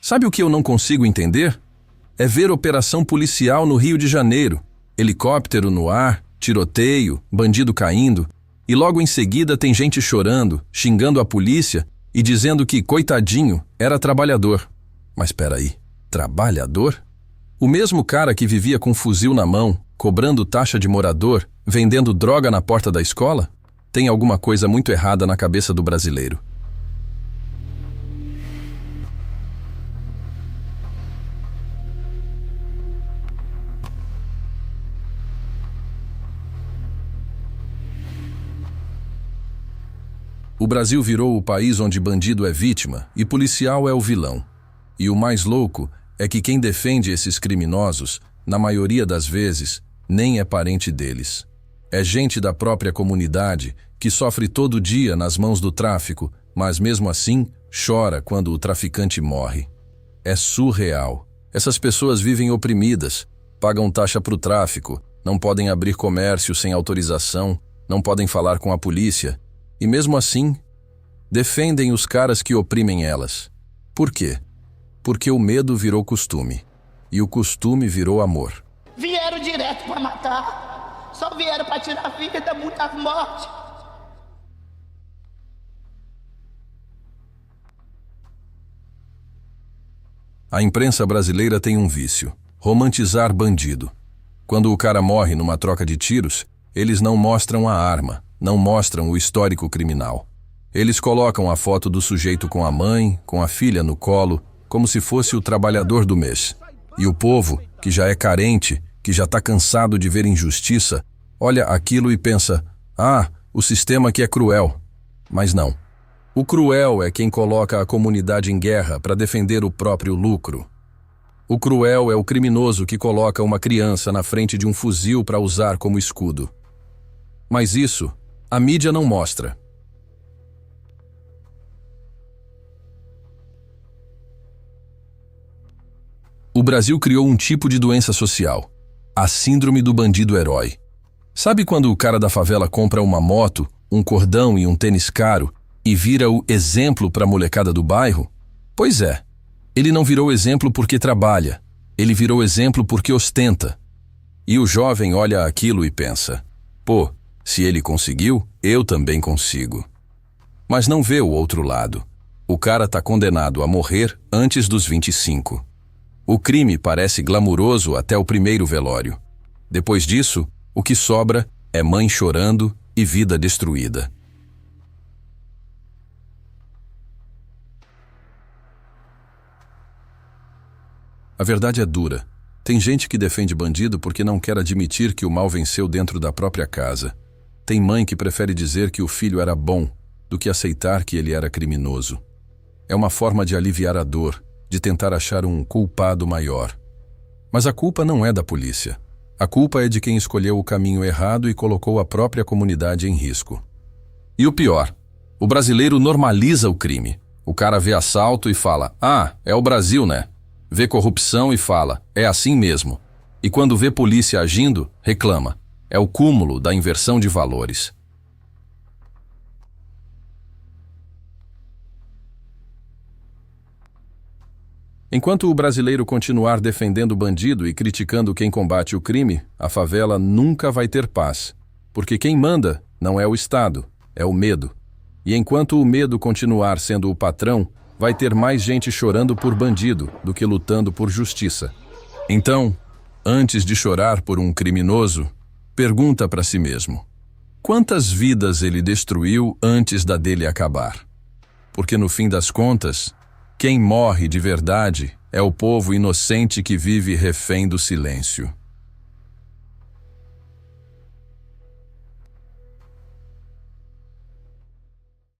Sabe o que eu não consigo entender? É ver operação policial no Rio de Janeiro, helicóptero no ar, tiroteio, bandido caindo, e logo em seguida tem gente chorando, xingando a polícia e dizendo que, coitadinho, era trabalhador. Mas peraí, trabalhador? O mesmo cara que vivia com um fuzil na mão, cobrando taxa de morador, vendendo droga na porta da escola? Tem alguma coisa muito errada na cabeça do brasileiro. O Brasil virou o país onde bandido é vítima e policial é o vilão. E o mais louco é que quem defende esses criminosos, na maioria das vezes, nem é parente deles. É gente da própria comunidade que sofre todo dia nas mãos do tráfico, mas mesmo assim chora quando o traficante morre. É surreal. Essas pessoas vivem oprimidas, pagam taxa para o tráfico, não podem abrir comércio sem autorização, não podem falar com a polícia, e mesmo assim, defendem os caras que oprimem elas. Por quê? Porque o medo virou costume, e o costume virou amor. Vieram direto para matar, só vieram para tirar a vida, muita morte. A imprensa brasileira tem um vício: romantizar bandido. Quando o cara morre numa troca de tiros, eles não mostram a arma, não mostram o histórico criminal. Eles colocam a foto do sujeito com a mãe, com a filha no colo, como se fosse o trabalhador do mês. E o povo, que já é carente, que já está cansado de ver injustiça, olha aquilo e pensa: ah, o sistema que é cruel. Mas não. O cruel é quem coloca a comunidade em guerra para defender o próprio lucro. O cruel é o criminoso que coloca uma criança na frente de um fuzil para usar como escudo. Mas isso a mídia não mostra. O Brasil criou um tipo de doença social, a síndrome do bandido-herói. Sabe quando o cara da favela compra uma moto, um cordão e um tênis caro e vira o exemplo para a molecada do bairro? Pois é, ele não virou exemplo porque trabalha, ele virou exemplo porque ostenta. E o jovem olha aquilo e pensa: pô, se ele conseguiu, eu também consigo. Mas não vê o outro lado. O cara tá condenado a morrer antes dos 25. O crime parece glamuroso até o primeiro velório. Depois disso, o que sobra é mãe chorando e vida destruída. A verdade é dura. Tem gente que defende bandido porque não quer admitir que o mal venceu dentro da própria casa. Tem mãe que prefere dizer que o filho era bom do que aceitar que ele era criminoso. É uma forma de aliviar a dor, de tentar achar um culpado maior. Mas a culpa não é da polícia. A culpa é de quem escolheu o caminho errado e colocou a própria comunidade em risco. E o pior, o brasileiro normaliza o crime. O cara vê assalto e fala: ah, é o Brasil, né? Vê corrupção e fala: é assim mesmo. E quando vê polícia agindo, reclama. É o cúmulo da inversão de valores. Enquanto o brasileiro continuar defendendo o bandido e criticando quem combate o crime, a favela nunca vai ter paz. Porque quem manda não é o Estado, é o medo. E enquanto o medo continuar sendo o patrão, vai ter mais gente chorando por bandido do que lutando por justiça. Então, antes de chorar por um criminoso, pergunta para si mesmo: quantas vidas ele destruiu antes da dele acabar? Porque no fim das contas, quem morre de verdade é o povo inocente que vive refém do silêncio.